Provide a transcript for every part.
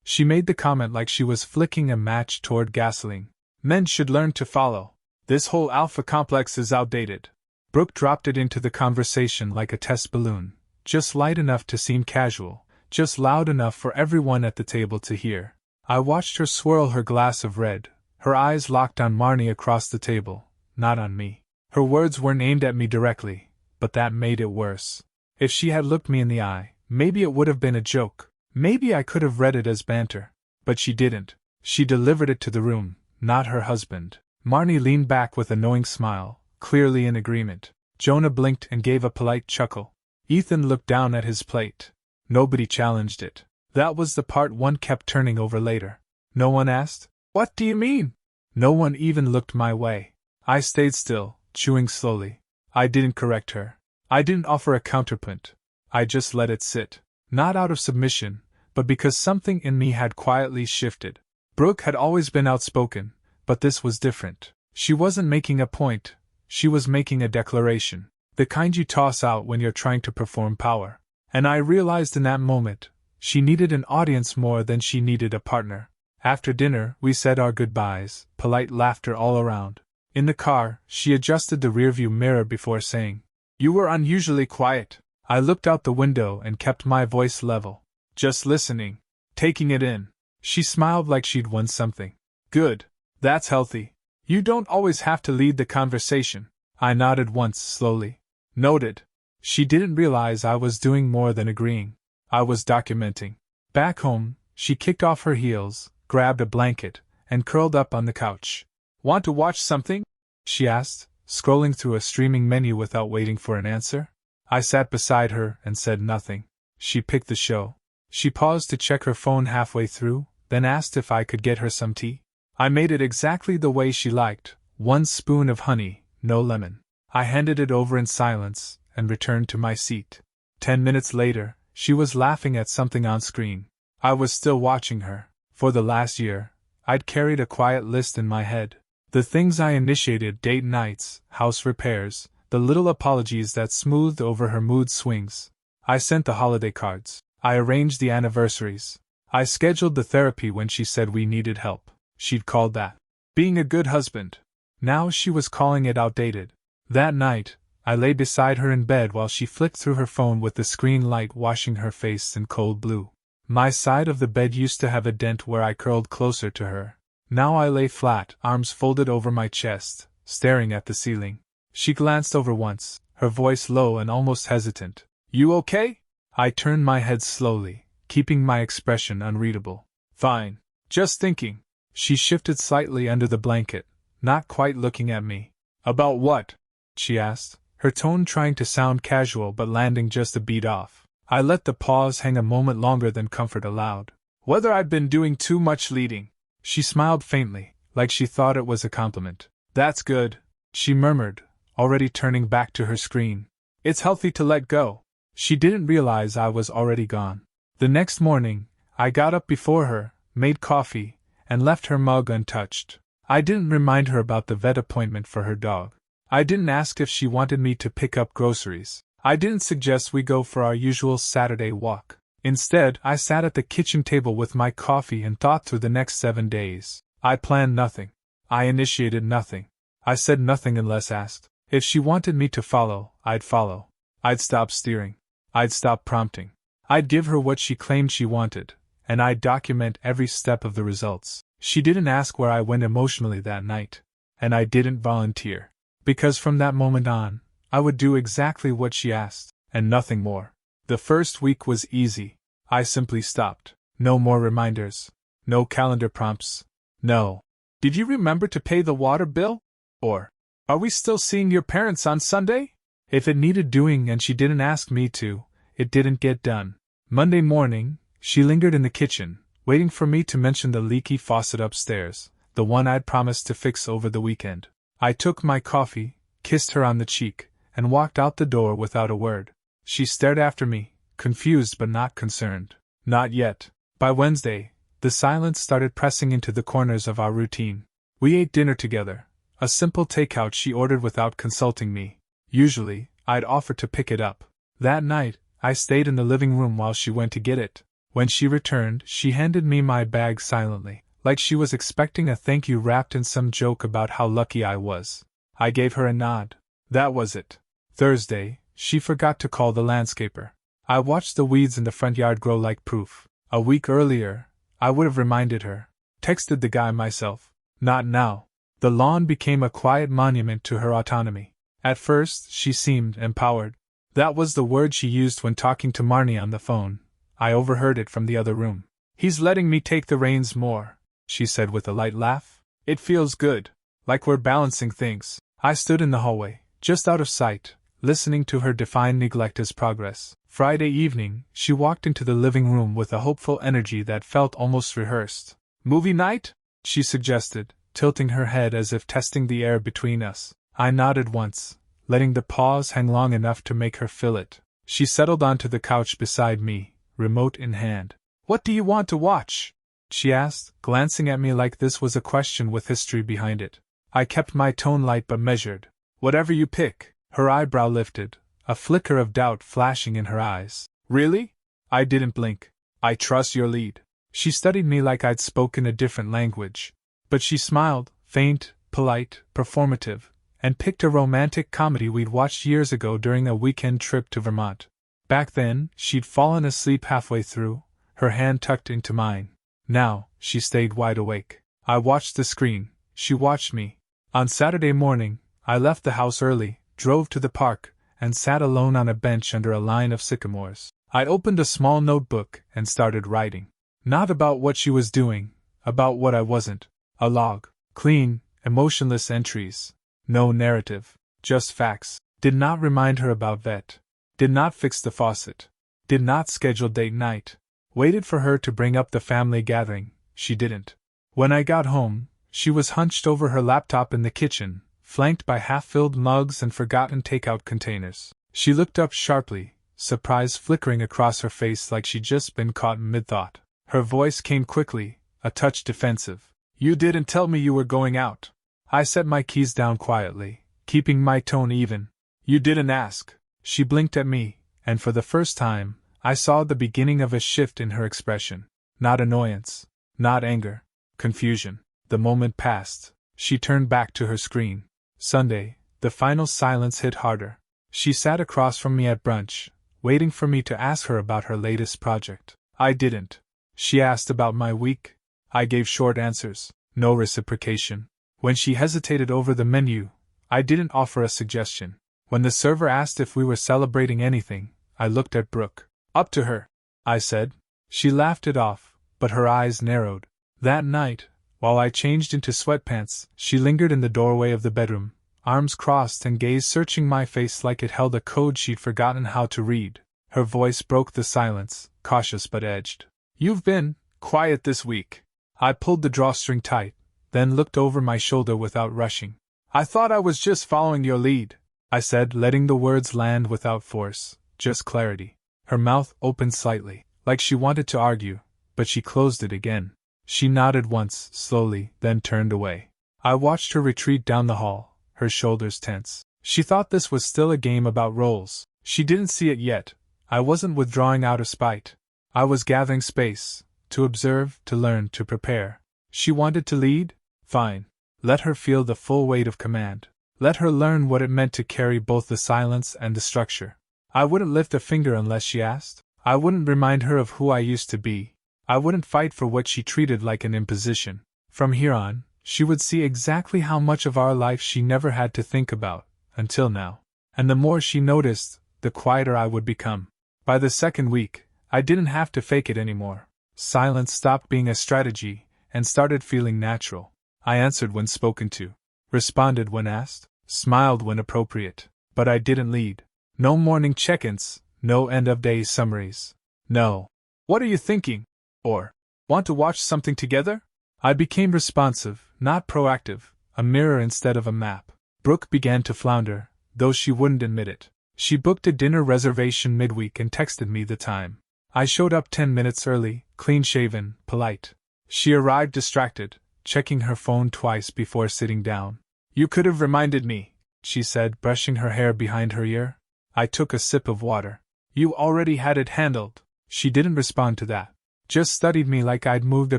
She made the comment like she was flicking a match toward gasoline. Men should learn to follow. This whole alpha complex is outdated. Brooke dropped it into the conversation like a test balloon, just light enough to seem casual, just loud enough for everyone at the table to hear. I watched her swirl her glass of red, her eyes locked on Marnie across the table, not on me. Her words weren't aimed at me directly, but that made it worse. If she had looked me in the eye, maybe it would have been a joke. Maybe I could have read it as banter. But she didn't. She delivered it to the room, not her husband. Marnie leaned back with a knowing smile, clearly in agreement. Jonah blinked and gave a polite chuckle. Ethan looked down at his plate. Nobody challenged it. That was the part one kept turning over later. No one asked, "What do you mean?" No one even looked my way. I stayed still, chewing slowly. I didn't correct her. I didn't offer a counterpoint. I just let it sit. Not out of submission, but because something in me had quietly shifted. Brooke had always been outspoken, but this was different. She wasn't making a point, she was making a declaration. The kind you toss out when you're trying to perform power. And I realized in that moment, she needed an audience more than she needed a partner. After dinner, we said our goodbyes, polite laughter all around. In the car, she adjusted the rearview mirror before saying, "You were unusually quiet." I looked out the window and kept my voice level. Just listening. Taking it in. She smiled like she'd won something. "Good. That's healthy. You don't always have to lead the conversation." I nodded once slowly. Noted. She didn't realize I was doing more than agreeing. I was documenting. Back home, she kicked off her heels, grabbed a blanket, and curled up on the couch. "Want to watch something?" she asked, scrolling through a streaming menu without waiting for an answer. I sat beside her and said nothing. She picked the show. She paused to check her phone halfway through, then asked if I could get her some tea. I made it exactly the way she liked, 1 spoon of honey, no lemon. I handed it over in silence, and returned to my seat. 10 minutes later, she was laughing at something on screen. I was still watching her. For the last year, I'd carried a quiet list in my head. The things I initiated: date nights, house repairs, the little apologies that smoothed over her mood swings. I sent the holiday cards. I arranged the anniversaries. I scheduled the therapy when she said we needed help. She'd called that being a good husband. Now she was calling it outdated. That night, I lay beside her in bed while she flicked through her phone with the screen light washing her face in cold blue. My side of the bed used to have a dent where I curled closer to her. Now I lay flat, arms folded over my chest, staring at the ceiling. She glanced over once, her voice low and almost hesitant. "You okay?" I turned my head slowly, keeping my expression unreadable. "Fine. Just thinking." She shifted slightly under the blanket, not quite looking at me. "About what?" she asked, her tone trying to sound casual but landing just a beat off. I let the pause hang a moment longer than comfort allowed. "Whether I'd been doing too much leading." She smiled faintly, like she thought it was a compliment. "That's good," she murmured, already turning back to her screen. "It's healthy to let go." She didn't realize I was already gone. The next morning, I got up before her, made coffee, and left her mug untouched. I didn't remind her about the vet appointment for her dog. I didn't ask if she wanted me to pick up groceries. I didn't suggest we go for our usual Saturday walk. Instead, I sat at the kitchen table with my coffee and thought through the next 7 days. I planned nothing. I initiated nothing. I said nothing unless asked. If she wanted me to follow, I'd follow. I'd stop steering. I'd stop prompting. I'd give her what she claimed she wanted, and I'd document every step of the results. She didn't ask where I went emotionally that night, and I didn't volunteer. Because from that moment on, I would do exactly what she asked, and nothing more. The first week was easy. I simply stopped. No more reminders. No calendar prompts. No. "Did you remember to pay the water bill?" Or, "Are we still seeing your parents on Sunday?" If it needed doing and she didn't ask me to, it didn't get done. Monday morning, she lingered in the kitchen, waiting for me to mention the leaky faucet upstairs, the one I'd promised to fix over the weekend. I took my coffee, kissed her on the cheek, and walked out the door without a word. She stared after me, confused but not concerned. Not yet. By Wednesday, the silence started pressing into the corners of our routine. We ate dinner together, a simple takeout she ordered without consulting me. Usually, I'd offer to pick it up. That night, I stayed in the living room while she went to get it. When she returned, she handed me my bag silently, like she was expecting a thank you wrapped in some joke about how lucky I was. I gave her a nod. That was it. Thursday, she forgot to call the landscaper. I watched the weeds in the front yard grow like proof. A week earlier, I would have reminded her. Texted the guy myself. Not now. The lawn became a quiet monument to her autonomy. At first, she seemed empowered. That was the word she used when talking to Marnie on the phone. I overheard it from the other room. He's letting me take the reins more, she said with a light laugh. It feels good, like we're balancing things. I stood in the hallway, just out of sight, listening to her define neglect as progress. Friday evening, she walked into the living room with a hopeful energy that felt almost rehearsed. Movie night? She suggested, tilting her head as if testing the air between us. I nodded once, letting the pause hang long enough to make her feel it. She settled onto the couch beside me, remote in hand. What do you want to watch? She asked, glancing at me like this was a question with history behind it. I kept my tone light but measured. Whatever you pick. Her eyebrow lifted, a flicker of doubt flashing in her eyes. Really? I didn't blink. I trust your lead. She studied me like I'd spoken a different language. But she smiled, faint, polite, performative, and picked a romantic comedy we'd watched years ago during a weekend trip to Vermont. Back then, she'd fallen asleep halfway through, her hand tucked into mine. Now, she stayed wide awake. I watched the screen, she watched me. On Saturday morning, I left the house early, drove to the park, and sat alone on a bench under a line of sycamores. I opened a small notebook and started writing. Not about what she was doing, about what I wasn't. A log. Clean, emotionless entries. No narrative. Just facts. Did not remind her about vet. Did not fix the faucet. Did not schedule date night. Waited for her to bring up the family gathering. She didn't. When I got home, she was hunched over her laptop in the kitchen, flanked by half-filled mugs and forgotten takeout containers. She looked up sharply, surprise flickering across her face like she'd just been caught mid-thought. Her voice came quickly, a touch defensive. You didn't tell me you were going out. I set my keys down quietly, keeping my tone even. You didn't ask. She blinked at me, and for the first time, I saw the beginning of a shift in her expression. Not annoyance. Not anger. Confusion. The moment passed. She turned back to her screen. Sunday, the final silence hit harder. She sat across from me at brunch, waiting for me to ask her about her latest project. I didn't. She asked about my week. I gave short answers. No reciprocation. When she hesitated over the menu, I didn't offer a suggestion. When the server asked if we were celebrating anything, I looked at Brooke. Up to her, I said. She laughed it off, but her eyes narrowed. That night, while I changed into sweatpants, she lingered in the doorway of the bedroom, arms crossed and gaze searching my face like it held a code she'd forgotten how to read. Her voice broke the silence, cautious but edged. You've been quiet this week. I pulled the drawstring tight, then looked over my shoulder without rushing. I thought I was just following your lead, I said, letting the words land without force, just clarity. Her mouth opened slightly, like she wanted to argue, but she closed it again. She nodded once, slowly, then turned away. I watched her retreat down the hall, her shoulders tense. She thought this was still a game about roles. She didn't see it yet. I wasn't withdrawing out of spite. I was gathering space, to observe, to learn, to prepare. She wanted to lead? Fine. Let her feel the full weight of command. Let her learn what it meant to carry both the silence and the structure. I wouldn't lift a finger unless she asked. I wouldn't remind her of who I used to be. I wouldn't fight for what she treated like an imposition. From here on, she would see exactly how much of our life she never had to think about, until now. And the more she noticed, the quieter I would become. By the second week, I didn't have to fake it anymore. Silence stopped being a strategy, and started feeling natural. I answered when spoken to, responded when asked, smiled when appropriate. But I didn't lead. No morning check-ins, no end-of-day summaries. No. What are you thinking? Or, want to watch something together? I became responsive, not proactive, a mirror instead of a map. Brooke began to flounder, though she wouldn't admit it. She booked a dinner reservation midweek and texted me the time. I showed up 10 minutes early, clean-shaven, polite. She arrived distracted, checking her phone twice before sitting down. You could have reminded me, she said, brushing her hair behind her ear. I took a sip of water. You already had it handled. She didn't respond to that. Just studied me like I'd moved a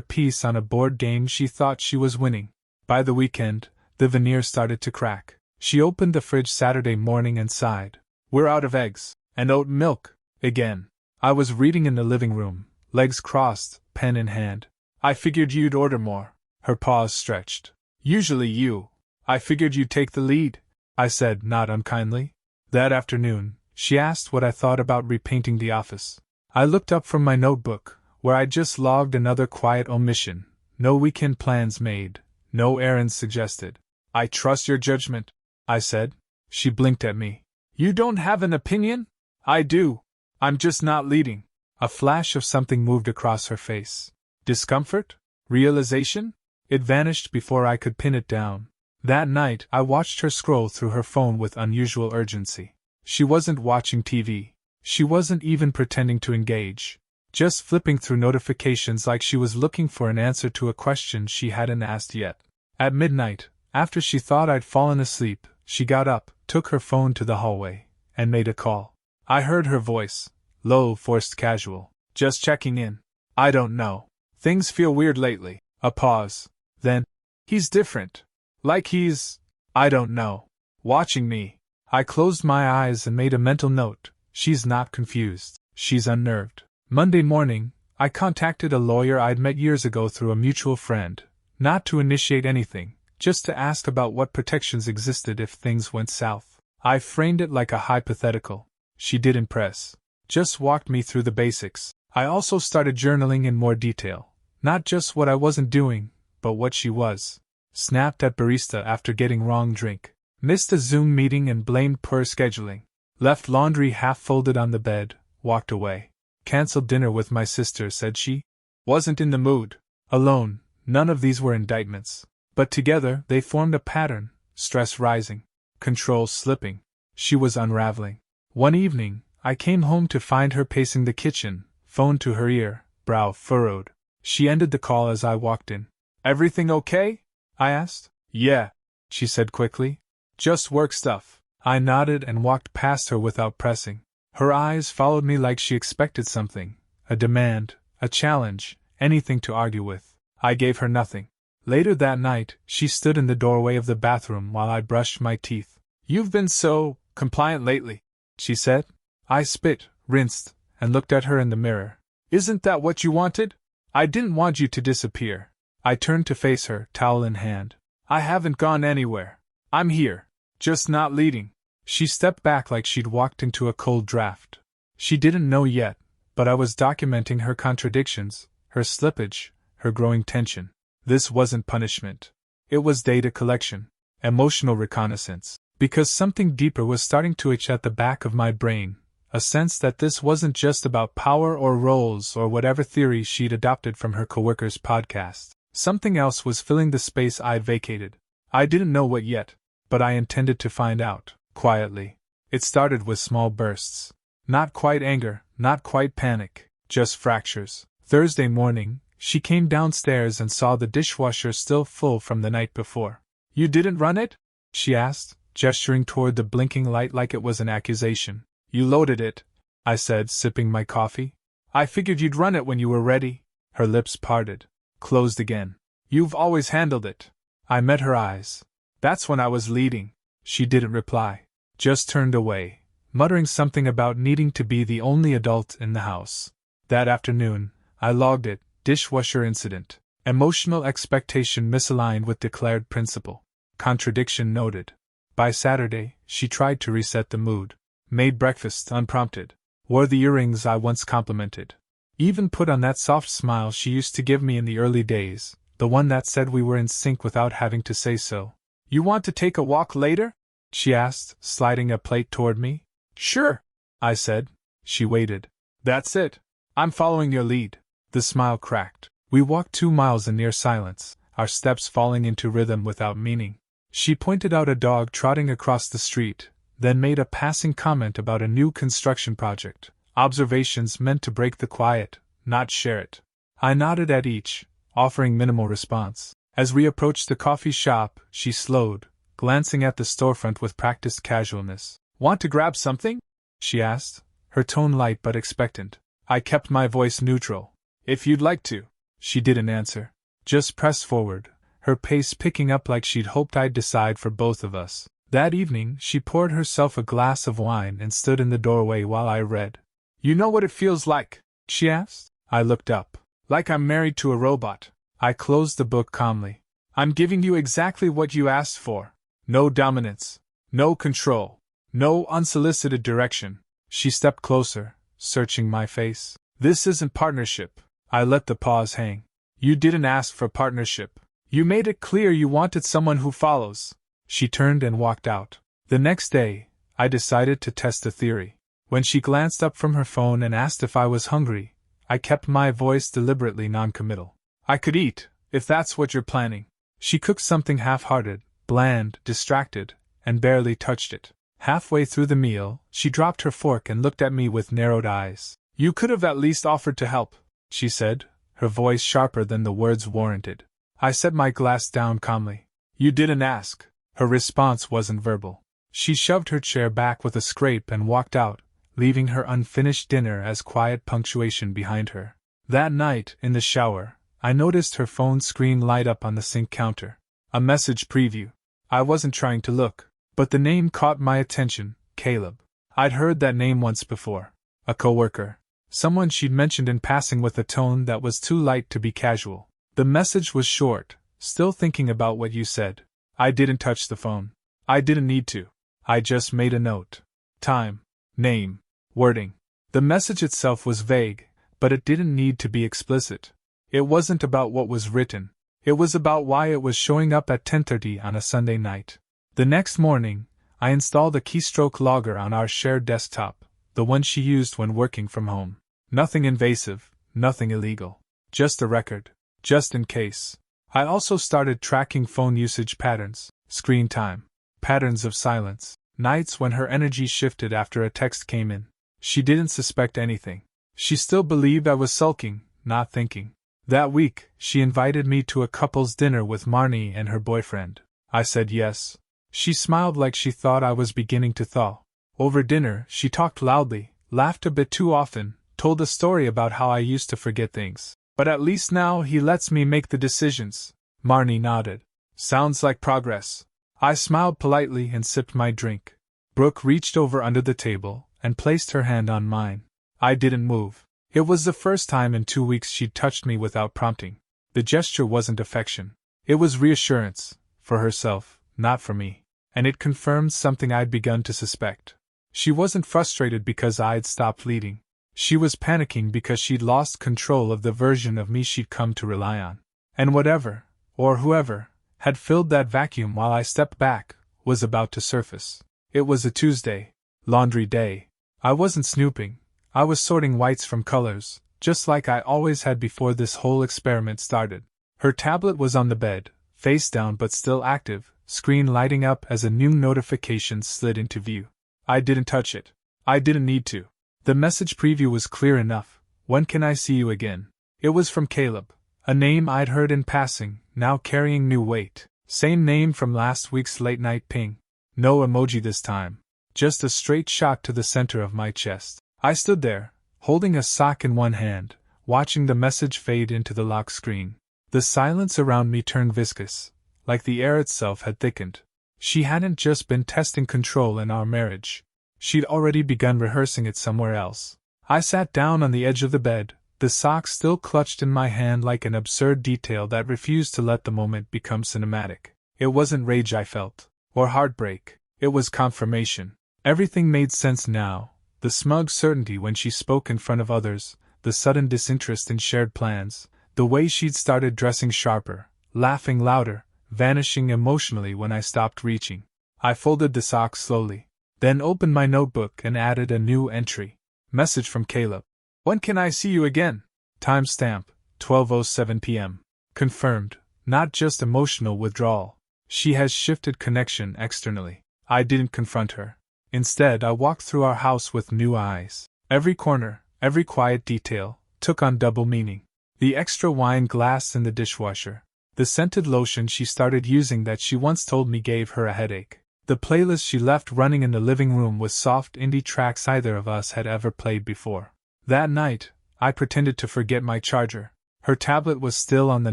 piece on a board game she thought she was winning. By the weekend, the veneer started to crack. She opened the fridge Saturday morning and sighed. "We're out of eggs. And oat milk. Again." I was reading in the living room, legs crossed, pen in hand. "I figured you'd order more." Her paws stretched. "Usually you. I figured you'd take the lead," I said, not unkindly. That afternoon, she asked what I thought about repainting the office. I looked up from my notebook, where I'd just logged another quiet omission. No weekend plans made, no errands suggested. "I trust your judgment," I said. She blinked at me. "You don't have an opinion?" "I do. I'm just not leading." A flash of something moved across her face. Discomfort? Realization? It vanished before I could pin it down. That night, I watched her scroll through her phone with unusual urgency. She wasn't watching TV. She wasn't even pretending to engage. Just flipping through notifications like she was looking for an answer to a question she hadn't asked yet. At midnight, after she thought I'd fallen asleep, she got up, took her phone to the hallway, and made a call. I heard her voice, low, forced casual. "Just checking in. I don't know. Things feel weird lately." A pause. Then, "He's different. Like he's, I don't know, watching me." I closed my eyes and made a mental note. She's not confused. She's unnerved. Monday morning, I contacted a lawyer I'd met years ago through a mutual friend, not to initiate anything, just to ask about what protections existed if things went south. I framed it like a hypothetical. She didn't press. Just walked me through the basics. I also started journaling in more detail. Not just what I wasn't doing, but what she was. Snapped at barista after getting wrong drink. Missed a Zoom meeting and blamed poor scheduling. Left laundry half folded on the bed, walked away. Cancelled dinner with my sister, said she. Wasn't in the mood. Alone, none of these were indictments. But together, they formed a pattern, stress rising, control slipping. She was unraveling. One evening, I came home to find her pacing the kitchen, phone to her ear, brow furrowed. She ended the call as I walked in. "Everything okay?" I asked. "Yeah," she said quickly. "Just work stuff." I nodded and walked past her without pressing. Her eyes followed me like she expected something, a demand, a challenge, anything to argue with. I gave her nothing. Later that night, she stood in the doorway of the bathroom while I brushed my teeth. "You've been so compliant lately," she said. I spit, rinsed, and looked at her in the mirror. "Isn't that what you wanted? I didn't want you to disappear." I turned to face her, towel in hand. "I haven't gone anywhere. I'm here. Just not leading." She stepped back like she'd walked into a cold draft. She didn't know yet, but I was documenting her contradictions, her slippage, her growing tension. This wasn't punishment. It was data collection, emotional reconnaissance, because something deeper was starting to itch at the back of my brain, a sense that this wasn't just about power or roles or whatever theory she'd adopted from her coworker's podcast. Something else was filling the space I'd vacated. I didn't know what yet, but I intended to find out, quietly. It started with small bursts. Not quite anger, not quite panic, just fractures. Thursday morning, she came downstairs and saw the dishwasher still full from the night before. "You didn't run it?" she asked, gesturing toward the blinking light like it was an accusation. "You loaded it," I said, sipping my coffee. "I figured you'd run it when you were ready." Her lips parted, closed again. "You've always handled it." I met her eyes. "That's when I was leading." She didn't reply, just turned away, muttering something about needing to be the only adult in the house. That afternoon, I logged it, dishwasher incident. Emotional expectation misaligned with declared principle. Contradiction noted. By Saturday, she tried to reset the mood. Made breakfast unprompted. Wore the earrings I once complimented. Even put on that soft smile she used to give me in the early days, the one that said we were in sync without having to say so. "You want to take a walk later?" she asked, sliding a plate toward me. "Sure," I said. She waited. "That's it. I'm following your lead." The smile cracked. We walked 2 miles in near silence, our steps falling into rhythm without meaning. She pointed out a dog trotting across the street, then made a passing comment about a new construction project. Observations meant to break the quiet, not share it. I nodded at each, offering minimal response. As we approached the coffee shop, she slowed, glancing at the storefront with practiced casualness. "Want to grab something?" she asked, her tone light but expectant. I kept my voice neutral. If you'd like to. She didn't answer. Just pressed forward, her pace picking up like she'd hoped I'd decide for both of us. That evening, she poured herself a glass of wine and stood in the doorway while I read. You know what it feels like? She asked. I looked up. Like I'm married to a robot. I closed the book calmly. I'm giving you exactly what you asked for. No dominance. No control. No unsolicited direction. She stepped closer, searching my face. This isn't partnership. I let the pause hang. You didn't ask for partnership. You made it clear you wanted someone who follows. She turned and walked out. The next day, I decided to test the theory. When she glanced up from her phone and asked if I was hungry, I kept my voice deliberately noncommittal. I could eat, if that's what you're planning. She cooked something half-hearted, bland, distracted, and barely touched it. Halfway through the meal, she dropped her fork and looked at me with narrowed eyes. You could have at least offered to help, she said, her voice sharper than the words warranted. I set my glass down calmly. You didn't ask. Her response wasn't verbal. She shoved her chair back with a scrape and walked out, leaving her unfinished dinner as quiet punctuation behind her. That night, in the shower, I noticed her phone screen light up on the sink counter. A message preview. I wasn't trying to look, but the name caught my attention, Caleb. I'd heard that name once before. A coworker. Someone she'd mentioned in passing with a tone that was too light to be casual. The message was short, still thinking about what you said. I didn't touch the phone. I didn't need to. I just made a note. Time. Name. Wording. The message itself was vague, but it didn't need to be explicit. It wasn't about what was written. It was about why it was showing up at 10:30 on a Sunday night. The next morning, I installed a keystroke logger on our shared desktop, the one she used when working from home. Nothing invasive, nothing illegal. Just a record. Just in case. I also started tracking phone usage patterns, screen time, patterns of silence, nights when her energy shifted after a text came in. She didn't suspect anything. She still believed I was sulking, not thinking. That week, she invited me to a couple's dinner with Marnie and her boyfriend. I said yes. She smiled like she thought I was beginning to thaw. Over dinner, she talked loudly, laughed a bit too often, told a story about how I used to forget things. But at least now he lets me make the decisions. Marnie nodded. Sounds like progress. I smiled politely and sipped my drink. Brooke reached over under the table and placed her hand on mine. I didn't move. It was the first time in 2 weeks she'd touched me without prompting. The gesture wasn't affection. It was reassurance, for herself, not for me. And it confirmed something I'd begun to suspect. She wasn't frustrated because I'd stopped leading. She was panicking because she'd lost control of the version of me she'd come to rely on. And whatever, or whoever, had filled that vacuum while I stepped back, was about to surface. It was a Tuesday. Laundry day. I wasn't snooping. I was sorting whites from colors, just like I always had before this whole experiment started. Her tablet was on the bed, face down but still active, screen lighting up as a new notification slid into view. I didn't touch it. I didn't need to. The message preview was clear enough. When can I see you again? It was from Caleb, a name I'd heard in passing, now carrying new weight. Same name from last week's late-night ping. No emoji this time. Just a straight shot to the center of my chest. I stood there, holding a sock in one hand, watching the message fade into the lock screen. The silence around me turned viscous, like the air itself had thickened. She hadn't just been testing control in our marriage. She'd already begun rehearsing it somewhere else. I sat down on the edge of the bed, the sock still clutched in my hand like an absurd detail that refused to let the moment become cinematic. It wasn't rage I felt, or heartbreak. It was confirmation. Everything made sense now. The smug certainty when she spoke in front of others, the sudden disinterest in shared plans, the way she'd started dressing sharper, laughing louder, vanishing emotionally when I stopped reaching. I folded the sock slowly. Then opened my notebook and added a new entry. Message from Caleb. When can I see you again? Timestamp, 12:07 p.m. Confirmed, not just emotional withdrawal. She has shifted connection externally. I didn't confront her. Instead, I walked through our house with new eyes. Every corner, every quiet detail, took on double meaning. The extra wine glass in the dishwasher. The scented lotion she started using that she once told me gave her a headache. The playlist she left running in the living room with soft indie tracks either of us had ever played before. That night, I pretended to forget my charger. Her tablet was still on the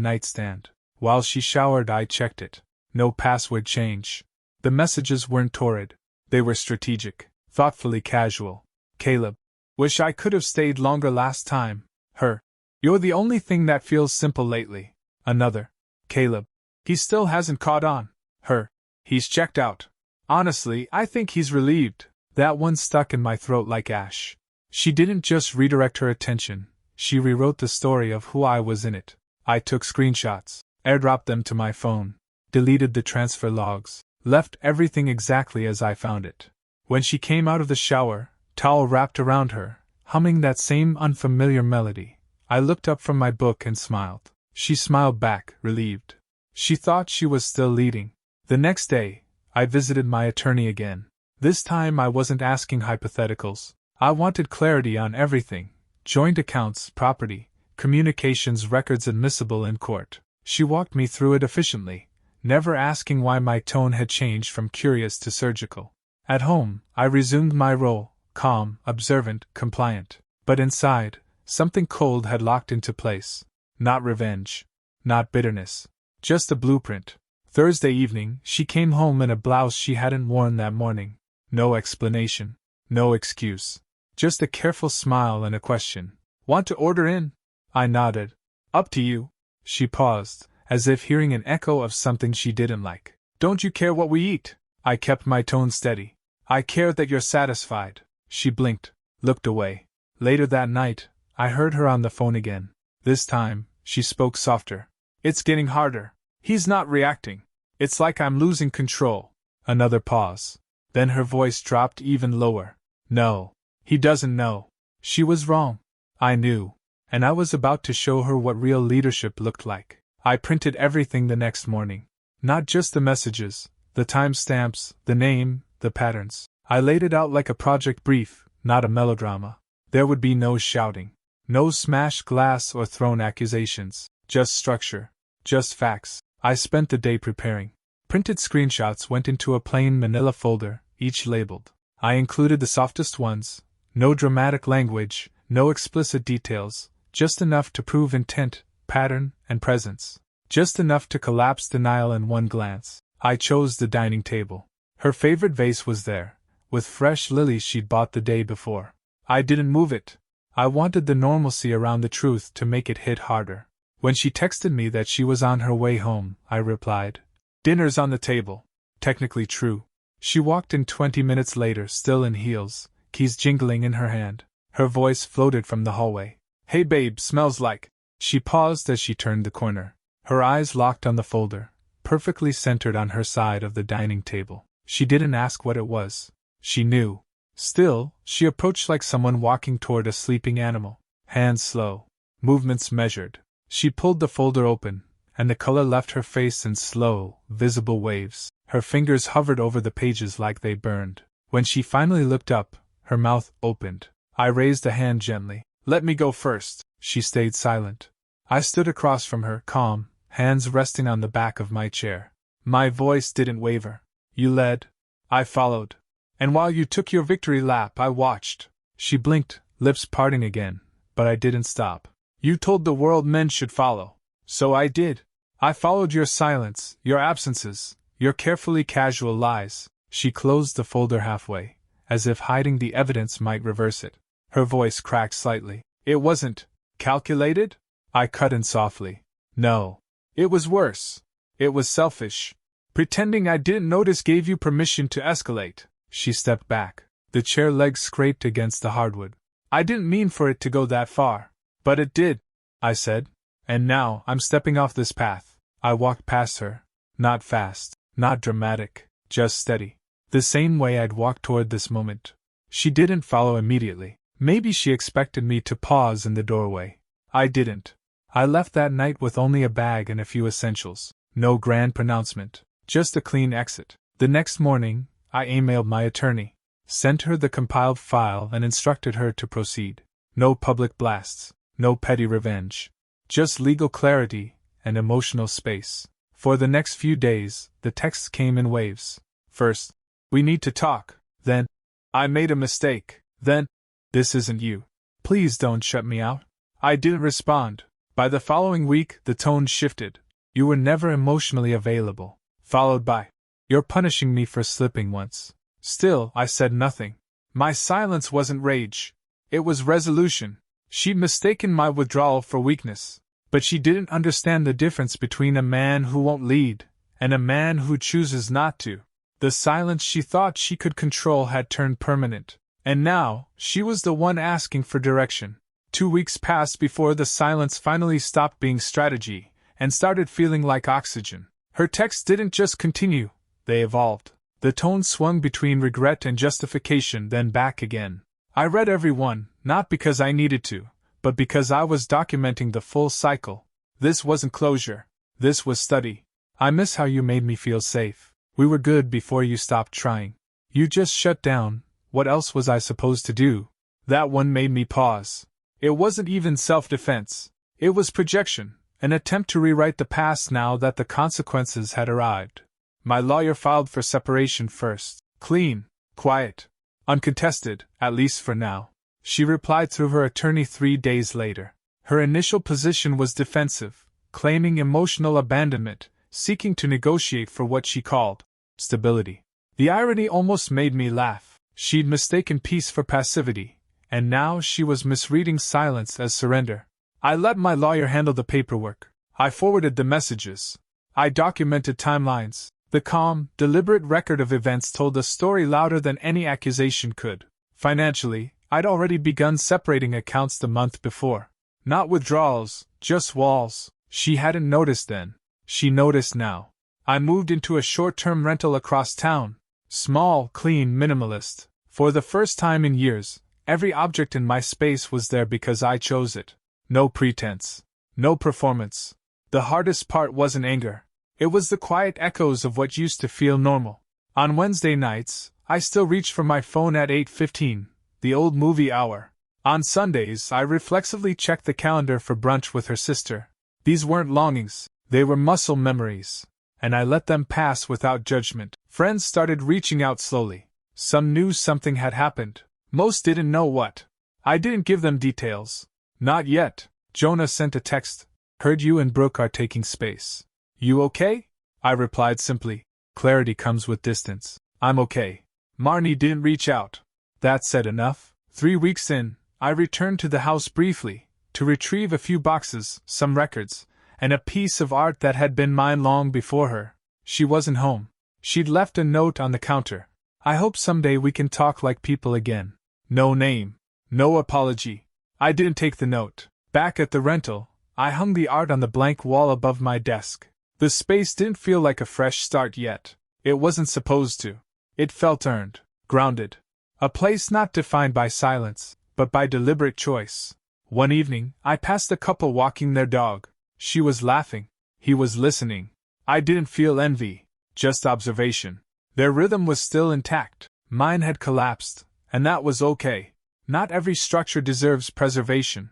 nightstand. While she showered, I checked it. No password change. The messages weren't torrid. They were strategic, thoughtfully casual. Caleb. Wish I could have stayed longer last time. Her. You're the only thing that feels simple lately. Another. Caleb. He still hasn't caught on. Her. He's checked out. Honestly, I think he's relieved. That one stuck in my throat like ash. She didn't just redirect her attention, she rewrote the story of who I was in it. I took screenshots, airdropped them to my phone, deleted the transfer logs, left everything exactly as I found it. When she came out of the shower, towel wrapped around her, humming that same unfamiliar melody, I looked up from my book and smiled. She smiled back, relieved. She thought she was still leading. The next day, I visited my attorney again. This time I wasn't asking hypotheticals. I wanted clarity on everything: joint accounts, property, communications records admissible in court. She walked me through it efficiently, never asking why my tone had changed from curious to surgical. At home, I resumed my role, calm, observant, compliant. But inside, something cold had locked into place. Not revenge. Not bitterness. Just a blueprint. Thursday evening, she came home in a blouse she hadn't worn that morning. No explanation. No excuse. Just a careful smile and a question. Want to order in? I nodded. Up to you. She paused, as if hearing an echo of something she didn't like. Don't you care what we eat? I kept my tone steady. I care that you're satisfied. She blinked, looked away. Later that night, I heard her on the phone again. This time, she spoke softer. It's getting harder. He's not reacting. It's like I'm losing control. Another pause. Then her voice dropped even lower. No. He doesn't know. She was wrong. I knew. And I was about to show her what real leadership looked like. I printed everything the next morning. Not just the messages, the timestamps, the name, the patterns. I laid it out like a project brief, not a melodrama. There would be no shouting. No smashed glass or thrown accusations. Just structure. Just facts. I spent the day preparing. Printed screenshots went into a plain manila folder, each labeled. I included the softest ones. No dramatic language, no explicit details, just enough to prove intent, pattern, and presence. Just enough to collapse denial in one glance. I chose the dining table. Her favorite vase was there, with fresh lilies she'd bought the day before. I didn't move it. I wanted the normalcy around the truth to make it hit harder. When she texted me that she was on her way home, I replied, "Dinner's on the table." Technically true. She walked in 20 minutes later, still in heels, keys jingling in her hand. Her voice floated from the hallway. "Hey babe, smells like." She paused as she turned the corner. Her eyes locked on the folder, perfectly centered on her side of the dining table. She didn't ask what it was. She knew. Still, she approached like someone walking toward a sleeping animal. Hands slow. Movements measured. She pulled the folder open, and the color left her face in slow, visible waves. Her fingers hovered over the pages like they burned. When she finally looked up, her mouth opened. I raised a hand gently. "Let me go first." She stayed silent. I stood across from her, calm, hands resting on the back of my chair. My voice didn't waver. "You led. I followed. And while you took your victory lap, I watched." She blinked, lips parting again, but I didn't stop. "You told the world men should follow. So I did. I followed your silence, your absences, your carefully casual lies." She closed the folder halfway, as if hiding the evidence might reverse it. Her voice cracked slightly. "It wasn't calculated?" I cut in softly. "No. It was worse. It was selfish. Pretending I didn't notice gave you permission to escalate." She stepped back. The chair legs scraped against the hardwood. "I didn't mean for it to go that far. But it did," I said. "And now I'm stepping off this path." I walked past her. Not fast, not dramatic, just steady. The same way I'd walked toward this moment. She didn't follow immediately. Maybe she expected me to pause in the doorway. I didn't. I left that night with only a bag and a few essentials. No grand pronouncement. Just a clean exit. The next morning, I emailed my attorney. Sent her the compiled file and instructed her to proceed. No public blasts. No petty revenge. Just legal clarity and emotional space. For the next few days, the texts came in waves. First, "We need to talk." Then, "I made a mistake." Then, "This isn't you. Please don't shut me out." I didn't respond. By the following week, the tone shifted. You were never emotionally available. Followed by, you're punishing me for slipping once. Still, I said nothing. My silence wasn't rage. It was resolution. She'd mistaken my withdrawal for weakness. But she didn't understand the difference between a man who won't lead and a man who chooses not to. The silence she thought she could control had turned permanent. And now, she was the one asking for direction. 2 weeks passed before the silence finally stopped being strategy and started feeling like oxygen. Her texts didn't just continue, they evolved. The tone swung between regret and justification, then back again. I read every one, not because I needed to, but because I was documenting the full cycle. This wasn't closure. This was study. I miss how you made me feel safe. We were good before you stopped trying. You just shut down. What else was I supposed to do? That one made me pause. It wasn't even self-defense. It was projection, an attempt to rewrite the past now that the consequences had arrived. My lawyer filed for separation first. Clean, quiet, uncontested, at least for now. She replied through her attorney 3 days later. Her initial position was defensive, claiming emotional abandonment, seeking to negotiate for what she called stability. The irony almost made me laugh. She'd mistaken peace for passivity, and now she was misreading silence as surrender. I let my lawyer handle the paperwork. I forwarded the messages. I documented timelines. The calm, deliberate record of events told a story louder than any accusation could. Financially, I'd already begun separating accounts the month before. Not withdrawals, just walls. She hadn't noticed then. She noticed now. I moved into a short-term rental across town. Small, clean, minimalist. For the first time in years, every object in my space was there because I chose it. No pretense. No performance. The hardest part wasn't anger. It was the quiet echoes of what used to feel normal. On Wednesday nights, I still reached for my phone at 8:15, the old movie hour. On Sundays, I reflexively checked the calendar for brunch with her sister. These weren't longings, they were muscle memories. And I let them pass without judgment. Friends started reaching out slowly. Some knew something had happened. Most didn't know what. I didn't give them details. Not yet. Jonah sent a text. Heard you and Brooke are taking space. You okay? I replied simply. Clarity comes with distance. I'm okay. Marnie didn't reach out. That said enough. 3 weeks in, I returned to the house briefly, to retrieve a few boxes, some records, and a piece of art that had been mine long before her. She wasn't home. She'd left a note on the counter. I hope someday we can talk like people again. No name. No apology. I didn't take the note. Back at the rental, I hung the art on the blank wall above my desk. The space didn't feel like a fresh start yet. It wasn't supposed to. It felt earned, grounded. A place not defined by silence, but by deliberate choice. One evening, I passed a couple walking their dog. She was laughing. He was listening. I didn't feel envy, just observation. Their rhythm was still intact. Mine had collapsed, and that was okay. Not every structure deserves preservation.